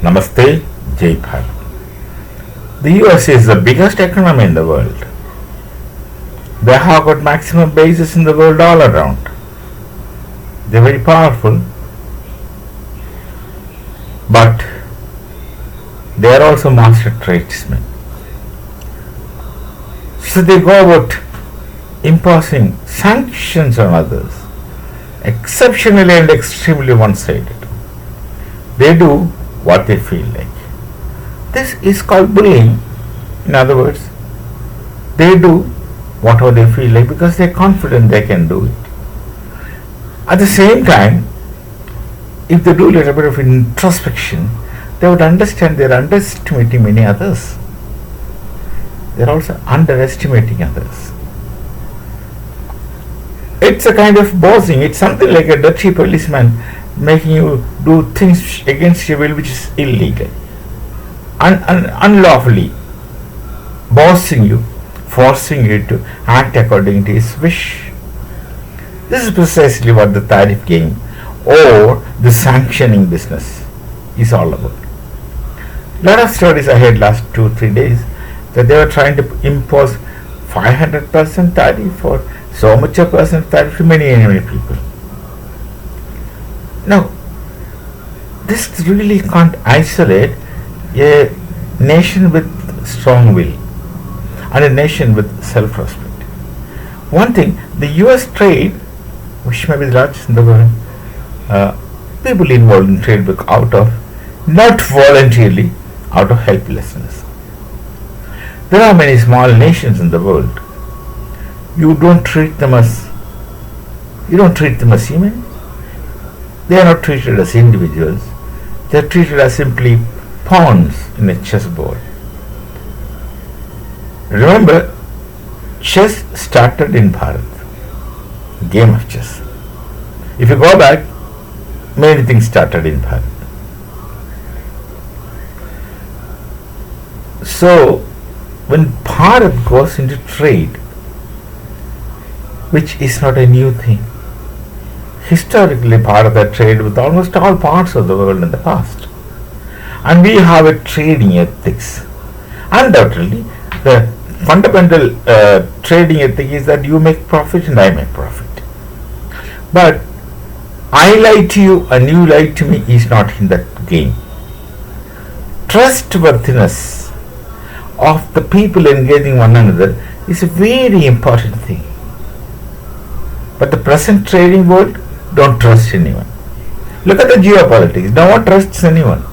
Namaste, Jai Bharat. The US is the biggest economy in the world. They have got maximum bases in the world all around. They're very powerful, but they are also master tradesmen. So they go about imposing sanctions on others, exceptionally and extremely one-sided. They do what they feel like. This is called bullying. In other words, they do whatever they feel like because they're confident they can do it. At the same time, if they do a little bit of introspection, they would understand they're underestimating many others. They're also underestimating others. It's a kind of bossing. It's something like a dirty policeman making you do things against your will which is illegal. Unlawfully bossing you, forcing you to act according to his wish. This is precisely what the tariff game or the sanctioning business is all about. A lot of stories I had last 2-3 days that they were trying to impose 500% tariff or so much a percent tariff to many people. Now, this really can't isolate a nation with strong will and a nation with self-respect. One thing, the US trade, which may be the largest in the world, people involved in trade work out of, not voluntarily, out of helplessness. There are many small nations in the world. You don't treat them as human. They are not treated as individuals. They are treated as simply pawns in a chessboard. Remember, chess started in Bharat, game of chess. If you go back, many things started in Bharat. So, when Bharat goes into trade, which is not a new thing, historically Bharat had traded with almost all parts of the world in the past. And we have a trading ethics. Undoubtedly, the fundamental trading ethic is that you make profit and I make profit. But I lie to you and you lie to me is not in that game. Trustworthiness of the people engaging one another is a very important thing. But the present trading world don't trust anyone. Look at the geopolitics. No one trusts anyone.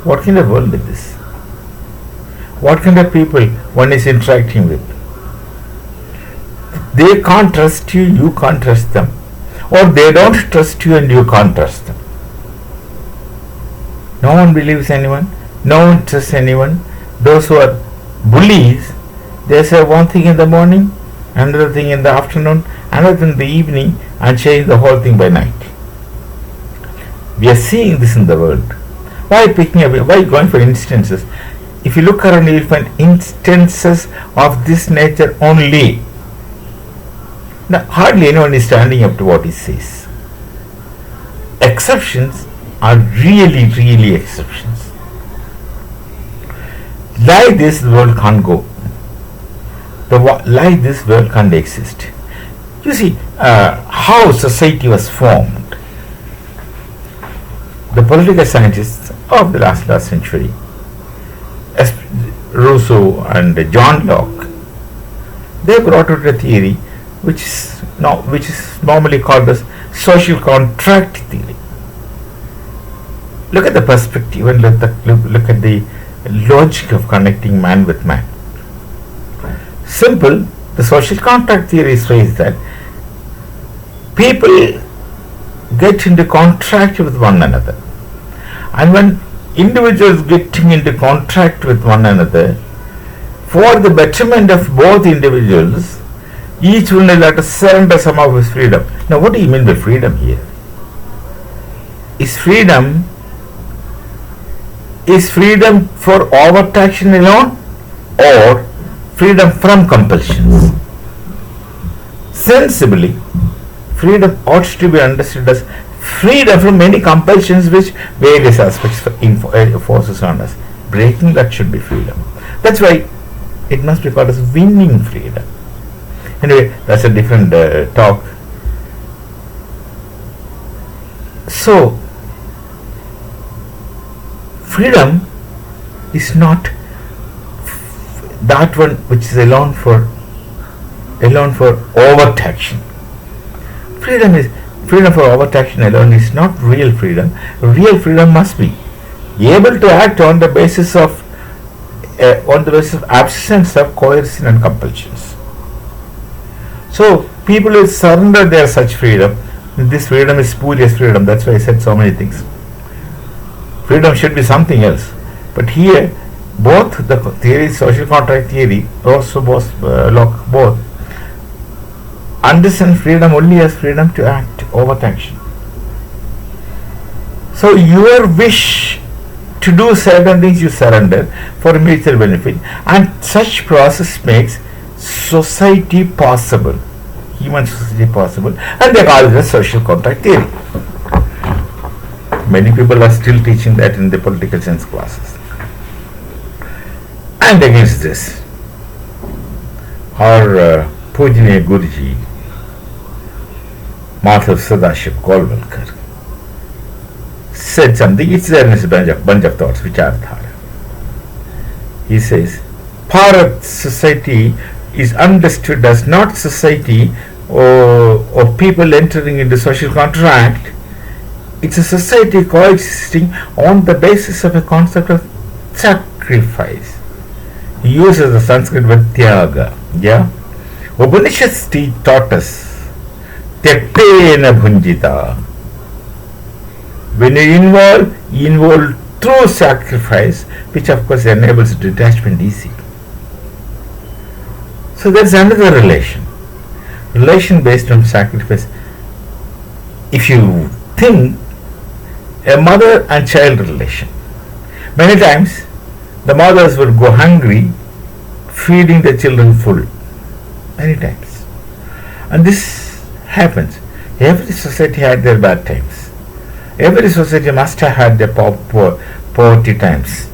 What kind of world is this? What kind of people one is interacting with? They can't trust you, you can't trust them. Or they don't trust you and you can't trust them. No one believes anyone. No one trusts anyone. Those who are bullies, they say one thing in the morning, another thing in the afternoon, another thing in the evening, and change the whole thing by night. We are seeing this in the world. Why going for instances? If you look around, you will find instances of this nature only. Now, hardly anyone is standing up to what he says. Exceptions are really exceptions. Like this, the world can't go. Like this, world can't exist. You see how society was formed. The political scientists of the last century, Rousseau and John Locke, they brought out a theory which is normally called as social contract theory. Look at the perspective and look at the logic of connecting man with man. Simple, the social contract theory says that people get into contract with one another. And when individuals getting into contract with one another, for the betterment of both individuals, each one will have to surrender some of his freedom. Now, what do you mean by freedom here? Is freedom for overt-action alone or freedom from compulsions? Sensibly, freedom ought to be understood as freedom from many compulsions which various aspects forces on us. Breaking that should be freedom. That's why it must be called as winning freedom. Anyway, that's a different talk. So, freedom is not that one which is alone for overtaxation. Freedom for overtaxation alone is not real freedom. Real freedom must be able to act on the basis of absence of coercion and compulsions. So people will surrender their such freedom. This freedom is spurious freedom. That's why I said so many things. Freedom should be something else. But here, both the theory, social contract theory, also Locke, both understand freedom only as freedom to act over action. So your wish to do certain things you surrender for mutual benefit, and such process makes society possible, human society possible, and they call it a social contract theory. Many people are still teaching that in the political science classes. And against this, our Pujaniya Guruji, Madhav Sadashiv Golwalkar, said something. It's there in his bunch of thoughts, Vicharthara. He says, Bharat society is understood as not society or people entering into social contract. It's a society coexisting on the basis of a concept of sacrifice. He uses the Sanskrit word tyaga. Yeah? Upanishads taught us tyaktena bhunjita. When you involve through sacrifice, which of course enables detachment easy. So there's another relation based on sacrifice. If you think a mother and child relation, many times the mothers would go hungry feeding the children full, many times, and this happens. Every society had their bad times. Every society must have had their poverty times.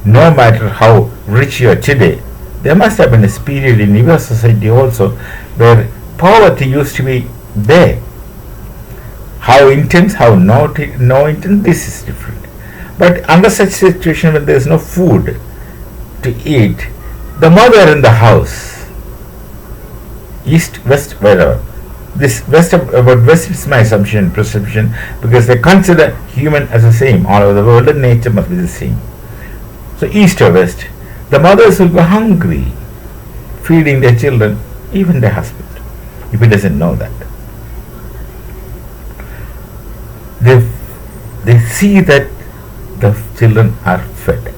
No matter how rich you are today, there must have been a period in your society also where poverty used to be there. How intense, how no intense, this is different. But under such situation, when there is no food to eat, the mother in the house, east, west, wherever, this west is my assumption, perception, because they consider human as the same all over the world, and nature must be the same. So east or west, the mothers will go hungry, feeding their children, even their husband, if he doesn't know that. They see that the children are fed.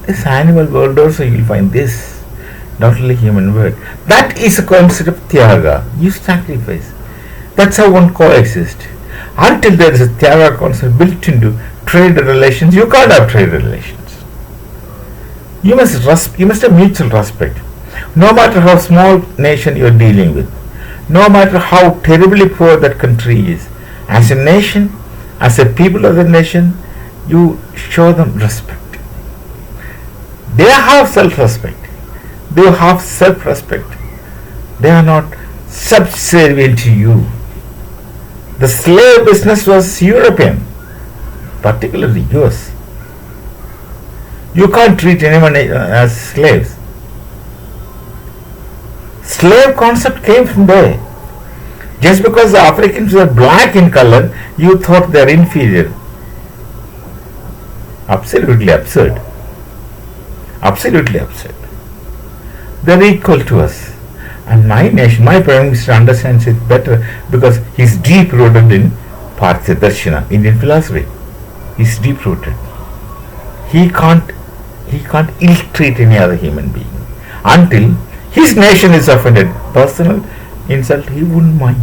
This animal world also you will find this, not only human world. That is a concept of tyaga. You sacrifice. That's how one coexists. Until there is a tyaga concept built into trade relations, you can't have trade relations. You must have mutual respect. No matter how small nation you are dealing with, no matter how terribly poor that country is, as a nation, as a people of the nation, you show them respect. They have self-respect. They have self-respect. They are not subservient to you. The slave business was European, particularly US. You can't treat anyone as slaves. Slave concept came from there. Just because the Africans were black in color, you thought they are inferior. Absolutely absurd. Absolutely absurd. They are equal to us. And my nation, my Prime Minister understands it better because he is deep rooted in Partha Darshana, Indian philosophy. He is deep rooted. He can't ill-treat any other human being until his nation is offended. Personal insult, he wouldn't mind.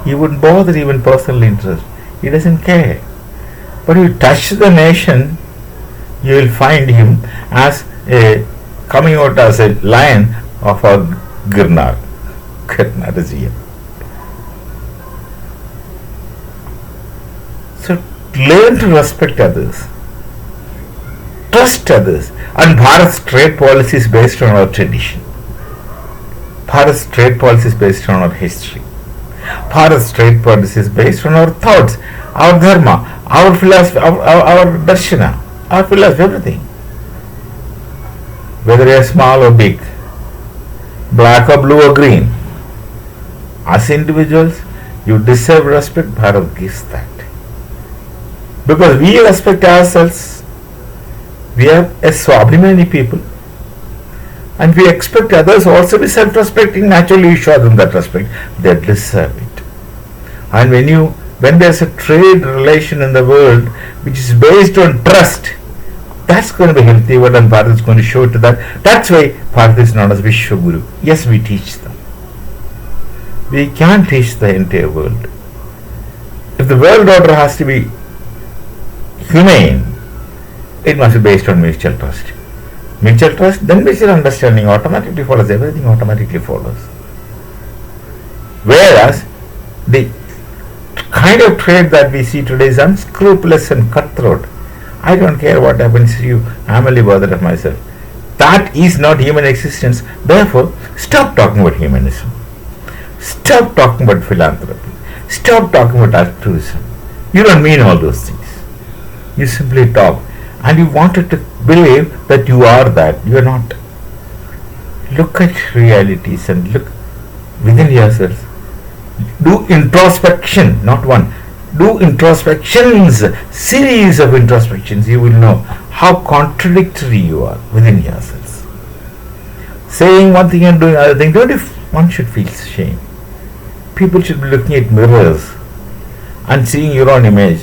He wouldn't bother even personal interest. He doesn't care. But if you touch the nation, you will find him as coming out as a lion of a Girnar Region. learn to respect others, trust others, and Bharat's trade policy is based on our tradition. Bharat's trade policy is based on our history. Bharat's trade policy is based on our thoughts, our dharma, our philosophy, our darshana, our philosophy, everything. Whether you are small or big, black or blue or green, as individuals, you deserve respect. Bharat gives that. Because we respect ourselves, we are a Swabhimani people, and we expect others also to be self-respecting. Naturally, you show them that respect; they deserve it. And when there's a trade relation in the world which is based on trust, that's going to be healthy. What and Bharat is going to show to that. That's why Bharat is known as Vishwaguru. Yes, we teach them. We can't teach the entire world. If the world order has to be humane, it must be based on mutual trust. Mutual trust, then mutual understanding automatically follows. Everything automatically follows. Whereas the kind of trade that we see today is unscrupulous and cutthroat. I don't care what happens to you. I'm only bothered of myself. That is not human existence. Therefore, stop talking about humanism. Stop talking about philanthropy. Stop talking about altruism. You don't mean all those things. You simply talk, and you wanted to believe that you are that. You are not. Look at realities and look within yourselves. Do introspection, not one. Do introspections, series of introspections. You will know how contradictory you are within yourselves. Saying one thing and doing other thing. Don't if one should feel shame. People should be looking at mirrors and seeing your own image,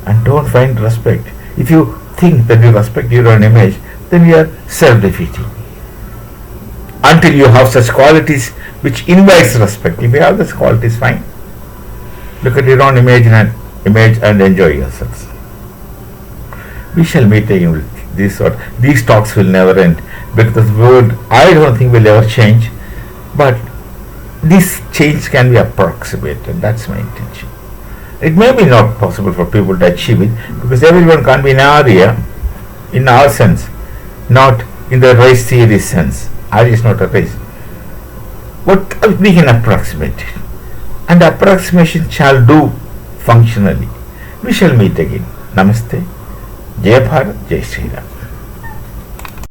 and don't find respect. If you think that you respect your own image, then you are self-defeating. Until you have such qualities which invites respect. If you have those qualities, fine. Look at your own image and enjoy yourselves. We shall meet again with this sort. These talks will never end, because the world, I don't think, will ever change. But this change can be approximated. That's my intention. It may be not possible for people to achieve it, because everyone can't be an Arya in our sense, not in the race theory sense. Arya is not a race. But we can approximate it, and approximation shall do functionally. We shall meet again. Namaste. Jai Bharat, Jai Shri Ram.